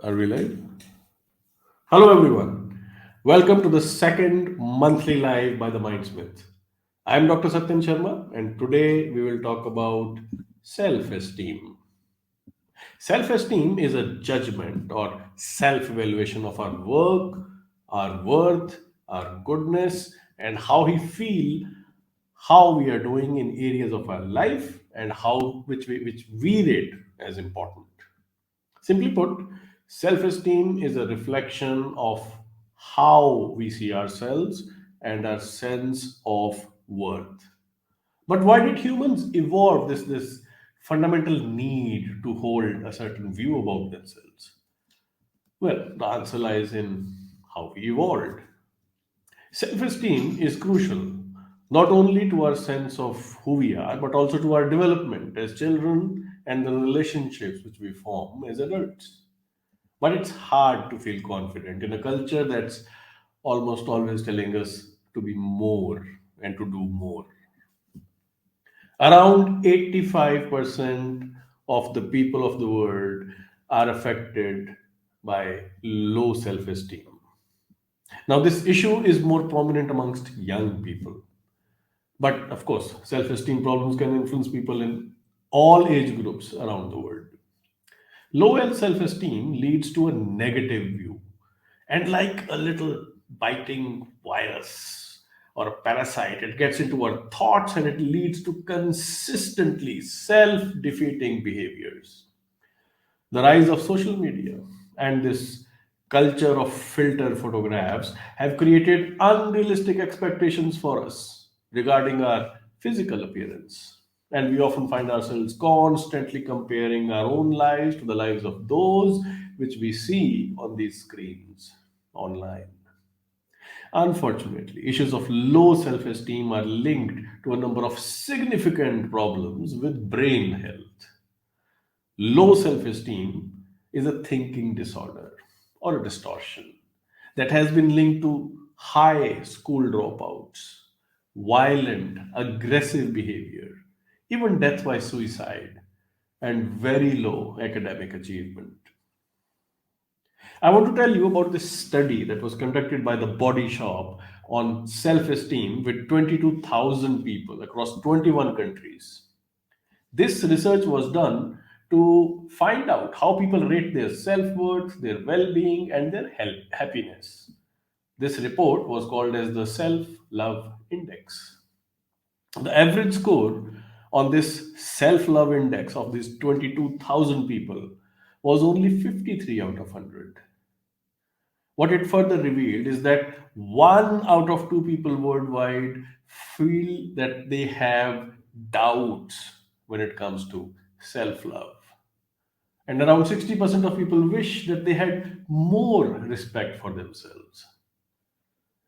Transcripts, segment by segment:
Are we live? Hello, everyone. Welcome to the second monthly live by the MindSmith. I'm Dr. Satyen Sharma, and today we will talk about self esteem. Self esteem is a judgment or self evaluation of our work, our worth, our goodness, and how we feel, how we are doing in areas of our life, and how which we rate as important. Simply put, self esteem is a reflection of how we see ourselves and our sense of worth. But why did humans evolve this fundamental need to hold a certain view about themselves? Well, the answer lies in how we evolved. Self esteem is crucial, not only to our sense of who we are, but also to our development as children and the relationships which we form as adults. But it's hard to feel confident in a culture that's almost always telling us to be more and to do more. Around 85% of the people of the world are affected by low self esteem. Now, this issue is more prominent amongst young people. But of course, self esteem problems can influence people in all age groups around the world. Low self esteem leads to a negative view, and like a little biting virus or a parasite, it gets into our thoughts and it leads to consistently self defeating behaviors. The rise of social media and this culture of filter photographs have created unrealistic expectations for us regarding our physical appearance. And we often find ourselves constantly comparing our own lives to the lives of those which we see on these screens online. Unfortunately, issues of low self esteem are linked to a number of significant problems with brain health. Low self esteem is a thinking disorder or a distortion that has been linked to high school dropouts, violent, aggressive behavior, even death by suicide, and very low academic achievement. I want to tell you about this study that was conducted by the Body Shop on self esteem with 22,000 people across 21 countries. This research was done to find out how people rate their self worth, their well being, and their happiness. This report was called as the Self Love Index. The average score on this self love index of these 22,000 people was only 53 out of 100. What it further revealed is that one out of two people worldwide feel that they have doubts when it comes to self love. And around 60% of people wish that they had more respect for themselves,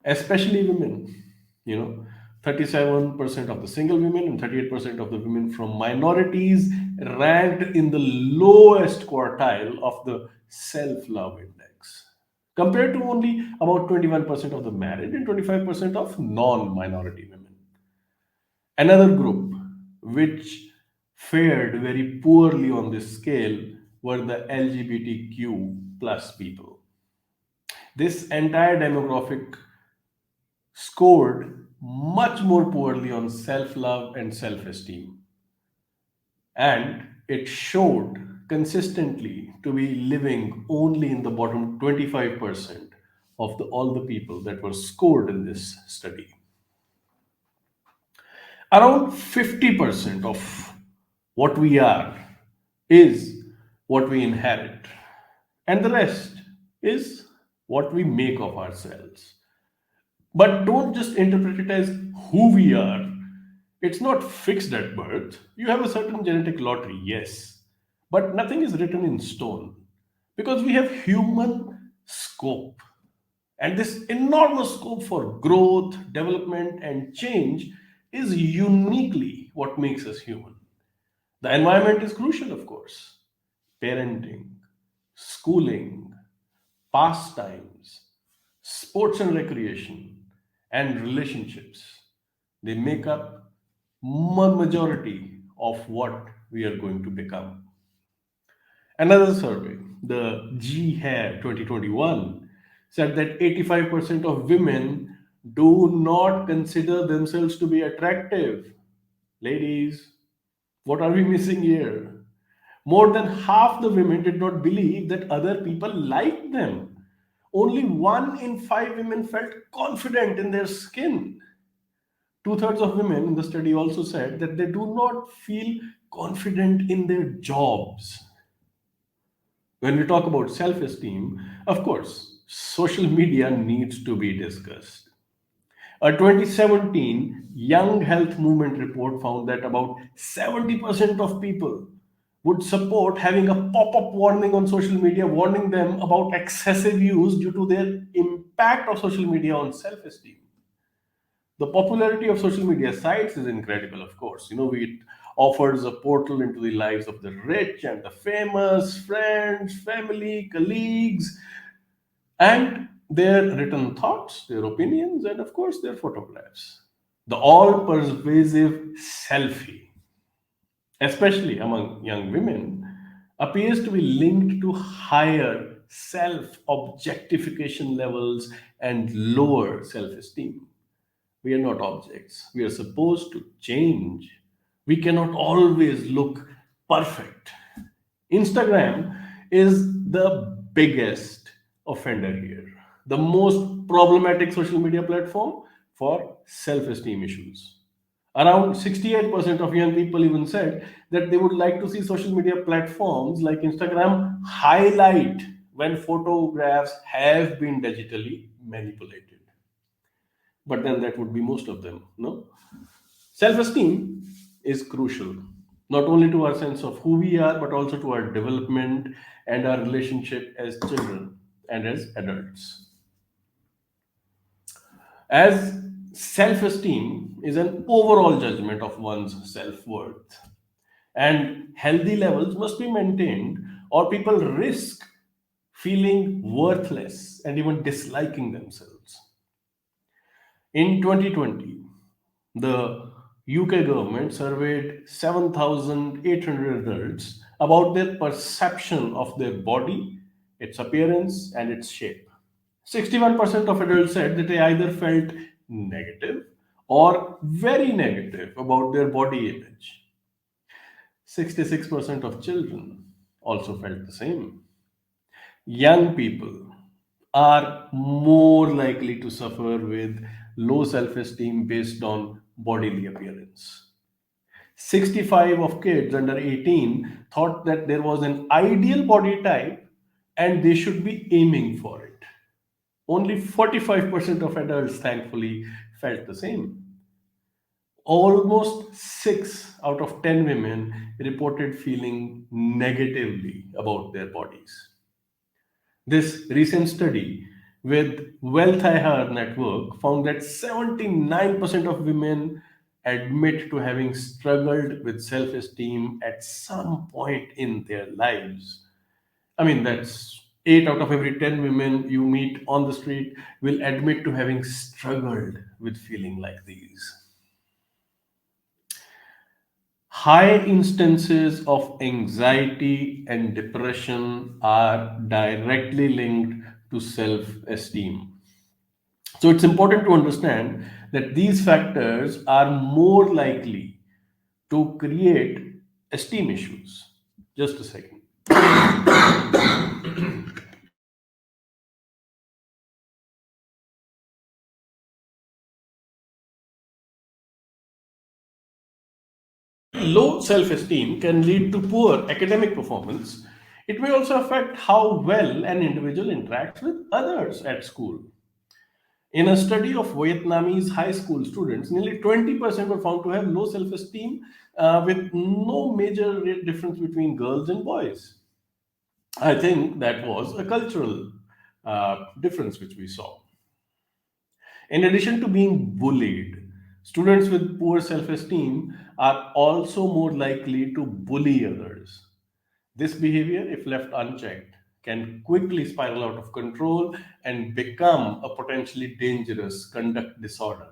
especially women. You know, 37% of the single women and 38% of the women from minorities ranked in the lowest quartile of the self love index, compared to only about 21% of the married and 25% of non minority women. Another group which fared very poorly on this scale were the LGBTQ plus people. This entire demographic scored much more poorly on self love and self esteem. And it showed consistently to be living only in the bottom 25% of all the people that were scored in this study. Around 50% of what we are is what we inherit, and the rest is what we make of ourselves. But don't just interpret it as who we are. It's not fixed at birth. You have a certain genetic lottery, yes, but nothing is written in stone because we have human scope. And this enormous scope for growth, development, and change is uniquely what makes us human. The environment is crucial, of course. Parenting, schooling, pastimes, sports and recreation, and relationships. They make up majority of what we are going to become. Another survey the G Hair 2021, said that 85% of women do not consider themselves to be attractive. Ladies, what are we missing here? More than half the women did not believe that other people liked them. Only one in five women felt confident in their skin. Two-thirds of women in the study also said that they do not feel confident in their jobs. When we talk about self esteem, of course, social media needs to be discussed. A 2017 Young Health Movement report found that about 70% of people would support having a pop up warning on social media warning them about excessive use due to their impact of social media on self esteem. The popularity of social media sites is incredible, of course. It offers a portal into the lives of the rich and the famous, friends, family, colleagues, and their written thoughts, their opinions, and of course, their photographs. The all pervasive selfie, especially among young women, appears to be linked to higher self objectification levels and lower self esteem. We are not objects. We are supposed to change. We cannot always look perfect. Instagram is the biggest offender here, the most problematic social media platform for self esteem issues. Around 68% of young people even said that they would like to see social media platforms like Instagram highlight when photographs have been digitally manipulated. But then that would be most of them, no? Self esteem is crucial, not only to our sense of who we are, but also to our development and our relationship as children and as adults. As self esteem is an overall judgment of one's self worth, and healthy levels must be maintained, or people risk feeling worthless and even disliking themselves. In 2020, the UK government surveyed 7,800 adults about their perception of their body, its appearance, and its shape. 61% of adults said that they either felt negative or very negative about their body image. 66% of children also felt the same. Young people are more likely to suffer with low self esteem based on bodily appearance. 65 of kids under 18 thought that there was an ideal body type and they should be aiming for it. Only 45% of adults, thankfully, felt the same. Almost 6 out of 10 women reported feeling negatively about their bodies. This recent study with Wealth IR Network found that 79% of women admit to having struggled with self esteem at some point in their lives. I mean, that's 8 out of every 10 women you meet on the street will admit to having struggled with feeling like these. High instances of anxiety and depression are directly linked to self esteem. So it's important to understand that these factors are more likely to create esteem issues. Just a second. Low self esteem can lead to poor academic performance. It may also affect how well an individual interacts with others at school. In a study of Vietnamese high school students, nearly 20% were found to have low self esteem with no major difference between girls and boys. I think that was a cultural difference which we saw. In addition to being bullied, students with poor self esteem are also more likely to bully others. This behavior, if left unchecked, can quickly spiral out of control and become a potentially dangerous conduct disorder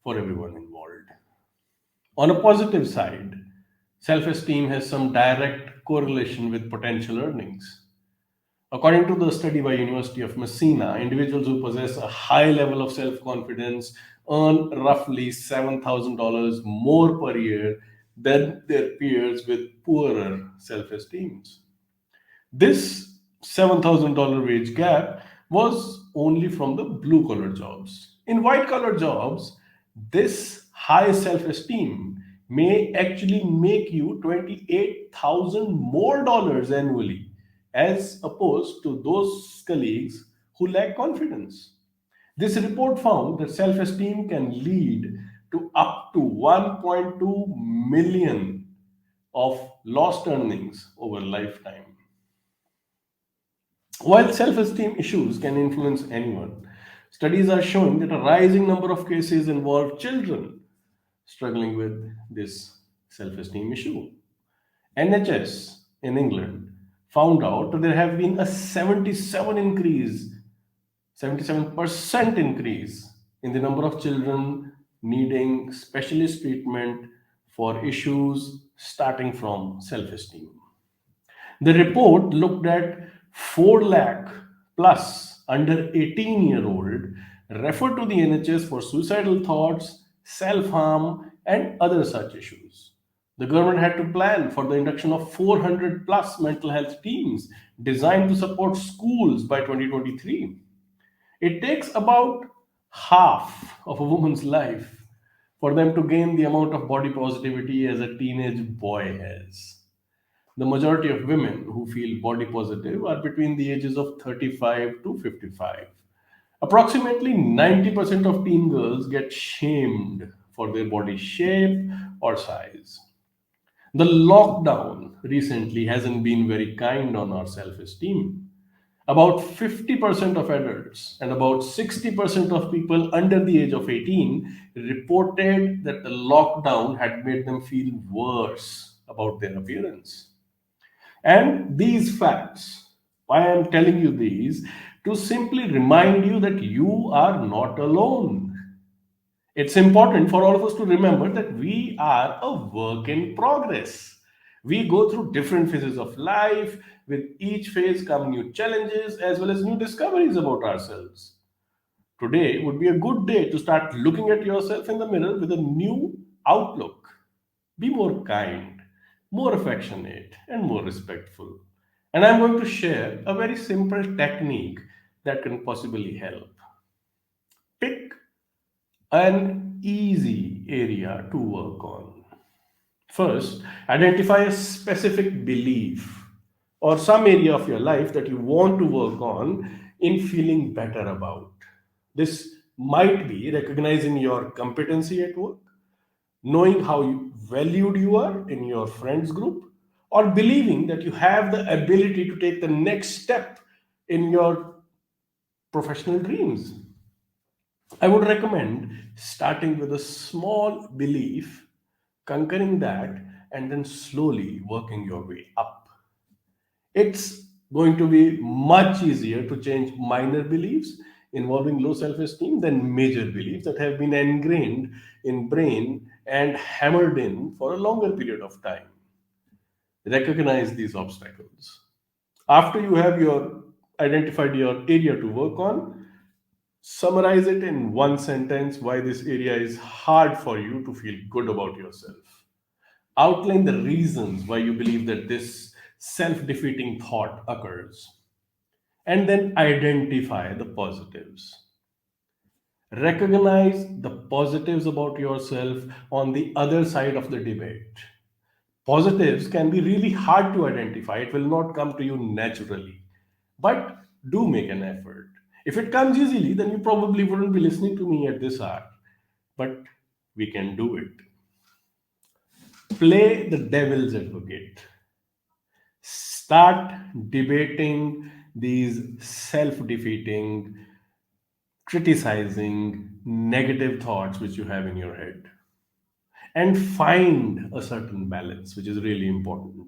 for everyone involved. On a positive side, self esteem has some direct correlation with potential earnings. According to the study by University of Messina, individuals who possess a high level of self-confidence earn roughly $7,000 more per year than their peers with poorer self-esteem. This $7,000 wage gap was only from the blue collar jobs. In white collar jobs, this high self esteem may actually make you 28,000 more dollars annually as opposed to those colleagues who lack confidence. This report found that self esteem can lead to up to 1.2 million of lost earnings over lifetime. While self esteem issues can influence anyone, studies are showing that a rising number of cases involve children struggling with this self esteem issue. NHS in England found out that there have been a 77% increase in the number of children needing specialist treatment for issues starting from self esteem. The report looked at 4 lakh plus under 18-year-old referred to the NHS for suicidal thoughts, self-harm, and other such issues. The government had to plan for the induction of 400 plus mental health teams designed to support schools by 2023. It takes about half of a woman's life for them to gain the amount of body positivity as a teenage boy has. The majority of women who feel body positive are between the ages of 35 to 55. Approximately 90% of teen girls get shamed for their body shape or size. The lockdown recently hasn't been very kind on our self esteem. About 50% of adults and about 60% of people under the age of 18 reported that the lockdown had made them feel worse about their appearance. And these facts, why I am telling you these, to simply remind you that you are not alone. It's important for all of us to remember that we are a work in progress. We go through different phases of life. With each phase come new challenges as well as new discoveries about ourselves. Today would be a good day to start looking at yourself in the mirror with a new outlook. Be more kind, more affectionate, and more respectful. And I'm going to share a very simple technique that can possibly help. Pick an easy area to work on. First, identify a specific belief or some area of your life that you want to work on in feeling better about. This might be recognizing your competency at work, knowing how valued you are in your friends group, or believing that you have the ability to take the next step in your professional dreams. I would recommend starting with a small belief, conquering that, and then slowly working your way up. It's going to be much easier to change minor beliefs involving low self-esteem than major beliefs that have been ingrained in brain and hammered in for a longer period of time. Recognize these obstacles. After you have your identified your area to work on, summarize it in one sentence why this area is hard for you to feel good about yourself. Outline the reasons why you believe that this self-defeating thought occurs, and then identify the positives. Recognize the positives about yourself on the other side of the debate. Positives can be really hard to identify, it will not come to you naturally. But do make an effort. If it comes easily, then you probably wouldn't be listening to me at this hour. But we can do it. Play the devil's advocate. Start debating these self defeating, criticizing, negative thoughts which you have in your head. And find a certain balance, which is really important.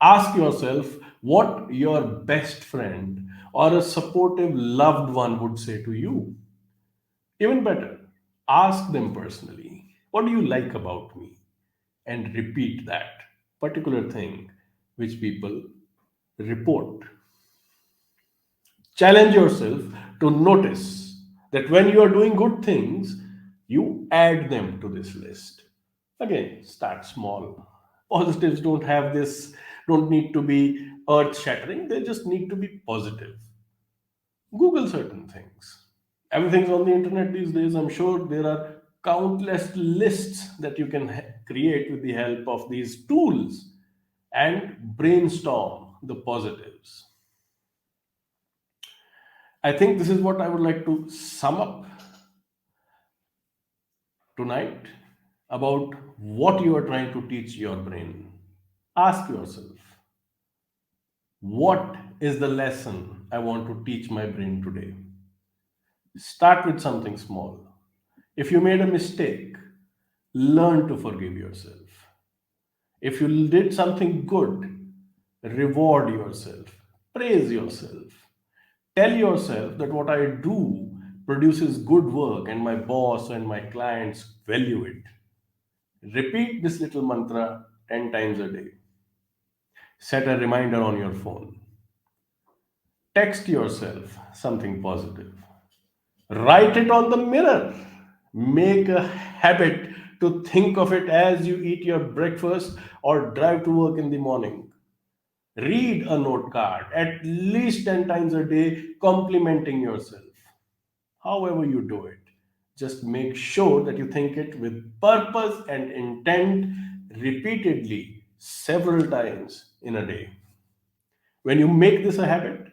Ask yourself what your best friend or a supportive loved one would say to you. Even better, ask them personally, what do you like about me? And repeat that particular thing which people report. Challenge yourself to notice that when you are doing good things, you add them to this list. Again, start small. Positives don't need to be earth shattering, they just need to be positive. Google certain things. Everything's on the internet these days. I'm sure there are countless lists that you can create with the help of these tools and brainstorm the positives. I think this is what I would like to sum up tonight about what you are trying to teach your brain. Ask yourself, what is the lesson I want to teach my brain today? Start with something small. If you made a mistake, learn to forgive yourself. If you did something good, reward yourself, praise yourself. Tell yourself that what I do produces good work and my boss and my clients value it. Repeat this little mantra 10 times a day. Set a reminder on your phone. Text yourself something positive. Write it on the mirror. Make a habit to think of it as you eat your breakfast or drive to work in the morning. Read a note card at least 10 times a day, complimenting yourself. However, you do it, just make sure that you think it with purpose and intent repeatedly several times in a day. When you make this a habit,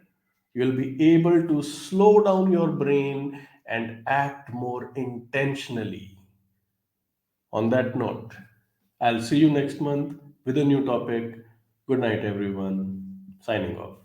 you'll be able to slow down your brain and act more intentionally. On that note, I'll see you next month with a new topic. Good night, everyone. Signing off.